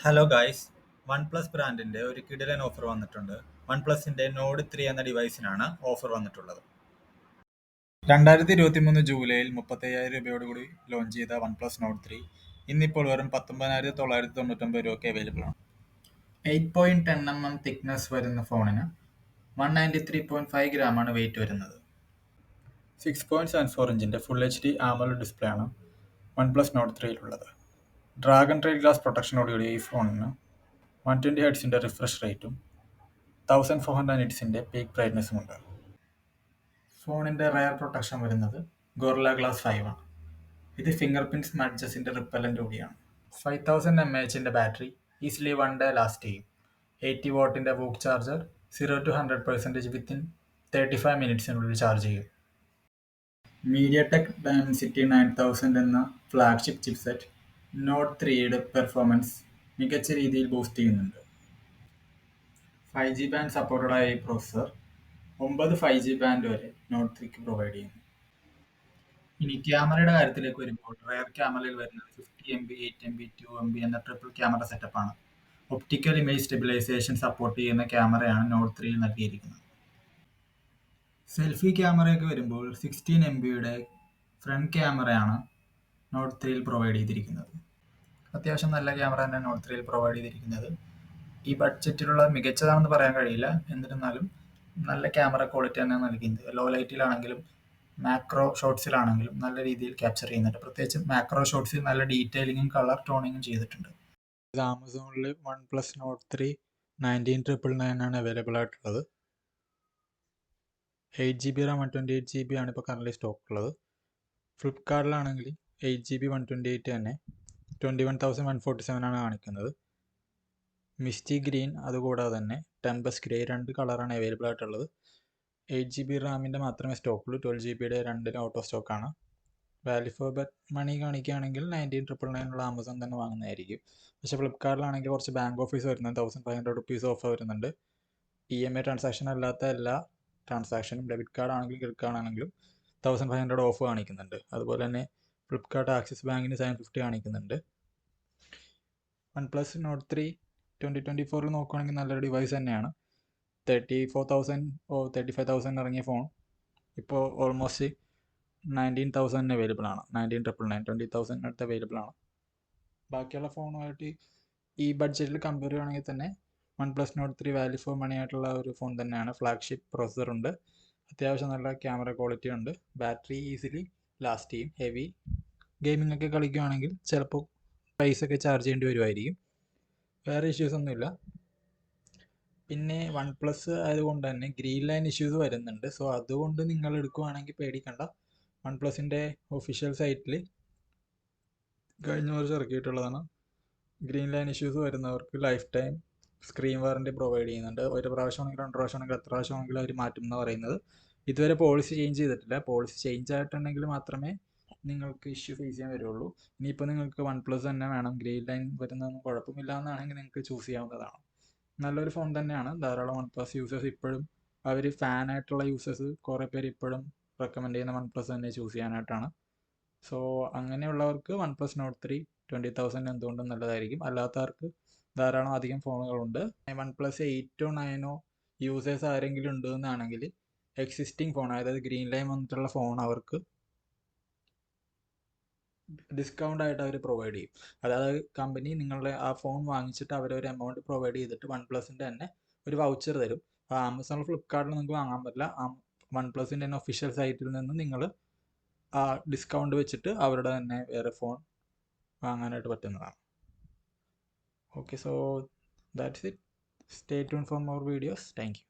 Hello guys, one plus ബ്രാൻഡിന്റെ ഒരു കിടിലൻ ഓഫർ വന്നിട്ടുണ്ട്. വൺ പ്ലസിന്റെ നോഡ് 3 എന്ന ഡിവൈസിനാണ് ഓഫർ വന്നിട്ടുള്ളത്. 2023 ജൂലൈയിൽ 35,000 രൂപയോടുകൂടി ലോഞ്ച് ചെയ്ത വൺ പ്ലസ് നോഡ് 3 ഇന്നിപ്പോൾ വെറും 19,999 രൂപയ്ക്ക് അവൈലബിൾ ആണ്. 8.10 mm തിക്നെസ് വരുന്ന ഫോണിന് 193.5 ഗ്രാമാണ് വെയിറ്റ് വരുന്നത്. 6.74 ഇഞ്ചിന്റെ ഫുൾ HD AMOLED ഡിസ്പ്ലേ ആണ് വൺ പ്ലസ് നോഡ് 3യിലുള്ളത്. ഡ്രാഗൺ ട്രെയിൽ ഗ്ലാസ് പ്രൊട്ടക്ഷനോടുകൂടിയ ഈ ഫോണിന് 120 ഹെർട്സിന്റെ റിഫ്രഷ് റേറ്റും 1400 നിറ്റ്സിന്റെ പീക്ക് ബ്രൈറ്റ്നസ്സും ഉണ്ട്. ഫോണിന്റെ റയർ പ്രൊട്ടക്ഷൻ വരുന്നത് ഗൊറില്ല ഗ്ലാസ് 5 ആണ്. ഇത് ഫിംഗർ പ്രിന്റ് സ്മഡ്ജസിന്റെ റിപ്പല്ലന്റ് കൂടിയാണ്. 5000 mAhന്റെ ബാറ്ററി ഈസിലി 1 ഡേ ലാസ്റ്റ് ചെയ്യും. 80 വാട്ടിന്റെ വൂക്ക് ചാർജർ 0 to 100% വിത്തിൻ 35 മിനിറ്റ്സിനുള്ളിൽ ചാർജ് ചെയ്യും. മീഡിയടെക് ഡൈമെൻസിറ്റി 9000 എന്ന ഫ്ലാഗ്ഷിപ്പ് ചിപ്സെറ്റ് നോഡ് 3യുടെ പെർഫോമൻസ് മികച്ച രീതിയിൽ ബൂസ്റ്റ് ചെയ്യുന്നുണ്ട്. 5G ബാൻഡ് സപ്പോർട്ടഡായ ഈ പ്രോസസർ 9 5G ബാൻഡ് വരെ നോഡ് 3ക്ക് പ്രൊവൈഡ് ചെയ്യുന്നു. ഇനി ക്യാമറയുടെ കാര്യത്തിലേക്ക് വരുമ്പോൾ റയർ ക്യാമറയിൽ വരുന്നത് 50 MB, 8 MB, 2 MB എന്ന ട്രിപ്പിൾ ക്യാമറ സെറ്റപ്പാണ്. ഒപ്റ്റിക്കൽ ഇമേജ് സ്റ്റെബിലൈസേഷൻ സപ്പോർട്ട് ചെയ്യുന്ന ക്യാമറയാണ് നോഡ് 3യിൽ നൽകിയിരിക്കുന്നത്. സെൽഫി ക്യാമറയൊക്കെ വരുമ്പോൾ 16 MBയുടെ ഫ്രണ്ട് ക്യാമറയാണ് നോഡ് 3യിൽ പ്രൊവൈഡ് ചെയ്തിരിക്കുന്നത്. അത്യാവശ്യം നല്ല ക്യാമറ തന്നെ നോഡ് 3യിൽ പ്രൊവൈഡ് ചെയ്തിരിക്കുന്നത്. ഈ ബഡ്ജറ്റിലുള്ള മികച്ചതാണെന്ന് പറയാൻ കഴിയില്ല, എന്നിരുന്നാലും നല്ല ക്യാമറ ക്വാളിറ്റി തന്നെ നൽകുന്നത്. ലോ ലൈറ്റിലാണെങ്കിലും മാക്രോ ഷോട്ട്സിലാണെങ്കിലും നല്ല രീതിയിൽ ക്യാപ്ചർ ചെയ്യുന്നുണ്ട്. പ്രത്യേകിച്ച് മാക്രോ ഷോട്ട്സിൽ നല്ല ഡീറ്റെയിലിങ്ങും കളർ ടോണിങ്ങും ചെയ്തിട്ടുണ്ട്. ഇത് ആമസോണിൽ വൺ പ്ലസ് നോട്ട് 3 19,999 ആണ് അവൈലബിൾ ആയിട്ടുള്ളത്. 8GB റാം 128GB ആണ് ഇപ്പോൾ കറന്റ് സ്റ്റോക്ക് ഉള്ളത്. ഫ്ലിപ്കാർട്ടിലാണെങ്കിൽ 8GB 128 തന്നെ 21,147 ആണ് കാണിക്കുന്നത്. മിസ്റ്റി ഗ്രീൻ അതുകൂടാതെ തന്നെ ടെമ്പസ് ഗ്രേ, 2 കളറാണ് അവൈലബിൾ ആയിട്ടുള്ളത്. 8GB റാമിൻ്റെ മാത്രമേ സ്റ്റോക്കുള്ളൂ. 12GBയുടെ രണ്ടിനും ഔട്ട് ഓഫ് സ്റ്റോക്കാണ്. വാല്യൂ ഫോർ മണി കാണിക്കുകയാണെങ്കിൽ 19,999 ആമസോൺ തന്നെ വാങ്ങുന്നതായിരിക്കും. പക്ഷേ ഫ്ലിപ്കാർട്ടിലാണെങ്കിൽ കുറച്ച് ബാങ്ക് ഓഫീസ് വരുന്നുണ്ട്. 1,500 റുപ്പീസ് ഓഫർ വരുന്നുണ്ട്. EMI ട്രാൻസാക്ഷൻ അല്ലാത്ത എല്ലാ ട്രാൻസാക്ഷനും ഡെബിറ്റ് കാർഡ് ആണെങ്കിലും ക്രെഡിറ്റ് കാർഡ് ആണെങ്കിലും 1,500 ഓഫ് കാണിക്കുന്നുണ്ട്. അതുപോലെ തന്നെ ഫ്ലിപ്കാർട്ട് ആക്സിസ് ബാങ്കിന് 750 കാണിക്കുന്നുണ്ട്. വൺ പ്ലസ് നോട്ട് 3 2024 നോക്കുകയാണെങ്കിൽ നല്ലൊരു ഡിവൈസ് തന്നെയാണ്. 35,000 ഇറങ്ങിയ ഫോൺ ഇപ്പോൾ ഓൾമോസ്റ്റ് 19,000 അവൈലബിൾ ആണ്. 19,999 20,000 അടുത്ത് അവൈലബിൾ ആണ്. ബാക്കിയുള്ള ഫോണുമായിട്ട് ഈ ബഡ്ജറ്റിൽ കമ്പയർ ചെയ്യുകയാണെങ്കിൽ തന്നെ OnePlus Nord 3 value for money ആയിട്ടുള്ള ഒരു ഫോൺ തന്നെയാണ്. ഫ്ലാഗ്ഷിപ്പ് പ്രോസസർ ഉണ്ട്, അത്യാവശ്യം നല്ല ക്യാമറ ക്വാളിറ്റി ഉണ്ട്, ബാറ്ററി ഈസിലി ലാസ്റ്റ് ചെയ്യും. ഹെവി ഗെയിമിംഗ് ഒക്കെ കളിക്കുകയാണെങ്കിൽ ചിലപ്പോൾ പൈസ ഒക്കെ ചാർജ് ചെയ്യേണ്ടി വരുമായിരിക്കും. വേറെ ഇഷ്യൂസ് ഒന്നുമില്ല. പിന്നെ വൺ പ്ലസ് ആയതുകൊണ്ട് തന്നെ ഗ്രീൻ ലൈൻ ഇഷ്യൂസ് വരുന്നുണ്ട്. സോ അതുകൊണ്ട് നിങ്ങൾ എടുക്കുകയാണെങ്കിൽ പേടിക്കണ്ട. വൺ പ്ലസിൻ്റെ ഒഫീഷ്യൽ സൈറ്റിൽ കഴിഞ്ഞ വർഷം ഇറക്കിയിട്ടുള്ളതാണ്. ഗ്രീൻ ലൈൻ ഇഷ്യൂസ് വരുന്നവർക്ക് life time screen warranty provide ചെയ്യുന്നുണ്ട്. ഒരു പ്രാവശ്യമാണെങ്കിൽ 2 പ്രാവശ്യമാണെങ്കിൽ എത്ര പ്രാവശ്യമാണെങ്കിലും അവർ മാറ്റും എന്ന് പറയുന്നത്. ഇതുവരെ പോളിസി ചേഞ്ച് ചെയ്തിട്ടില്ല. പോളിസി ചേഞ്ച് ആയിട്ടുണ്ടെങ്കിൽ മാത്രമേ നിങ്ങൾക്ക് ഇഷ്യൂ ഫേസ് ചെയ്യാൻ വരുള്ളൂ. ഇനിയിപ്പോൾ നിങ്ങൾക്ക് വൺ പ്ലസ് തന്നെ വേണം, ഗ്രീൻ ലൈൻ വരുന്നതൊന്നും കുഴപ്പമില്ല എന്നാണെങ്കിൽ നിങ്ങൾക്ക് ചൂസ് ചെയ്യാവുന്നതാണ്. നല്ലൊരു ഫോൺ തന്നെയാണ്. ധാരാളം വൺ പ്ലസ് യൂസേഴ്സ് ഇപ്പോഴും അവർ ഫാനായിട്ടുള്ള യൂസേഴ്സ് കുറേ പേര് ഇപ്പോഴും റെക്കമെൻഡ് ചെയ്യുന്ന വൺ പ്ലസ് തന്നെ ചൂസ് ചെയ്യാനായിട്ടാണ്. സോ അങ്ങനെയുള്ളവർക്ക് വൺ പ്ലസ് നോട്ട് 3 20,000 എന്തുകൊണ്ടും നല്ലതായിരിക്കും. അല്ലാത്തവർക്ക് ധാരാളം അധികം ഫോണുകളുണ്ട്. വൺ പ്ലസ് 8 9 യൂസേഴ്സ് ആരെങ്കിലും ഉണ്ടെന്നാണെങ്കിൽ എക്സിസ്റ്റിംഗ് ഫോൺ, അതായത് ഗ്രീൻ ലൈൻ വന്നിട്ടുള്ള ഫോൺ അവർക്ക് ഡിസ്കൗണ്ട് ആയിട്ട് അവർ പ്രൊവൈഡ് ചെയ്യും. അതായത് കമ്പനി നിങ്ങളുടെ ആ ഫോൺ വാങ്ങിച്ചിട്ട് അവരൊരു എമൗണ്ട് പ്രൊവൈഡ് ചെയ്തിട്ട് വൺ പ്ലസിൻ്റെ തന്നെ ഒരു വൗച്ചർ തരും. ആമസോൺ ഫ്ലിപ്കാർട്ടിൽ നിങ്ങൾക്ക് വാങ്ങാൻ പറ്റില്ല. വൺ പ്ലസിൻ്റെ തന്നെ ഒഫീഷ്യൽ സൈറ്റിൽ നിന്ന് നിങ്ങൾ ആ ഡിസ്കൗണ്ട് വെച്ചിട്ട് അവരുടെ തന്നെ വേറെ ഫോൺ വാങ്ങാനായിട്ട് പറ്റുന്നതാണ്. Okay, so that's it. Stay tune for more videos. Thank you.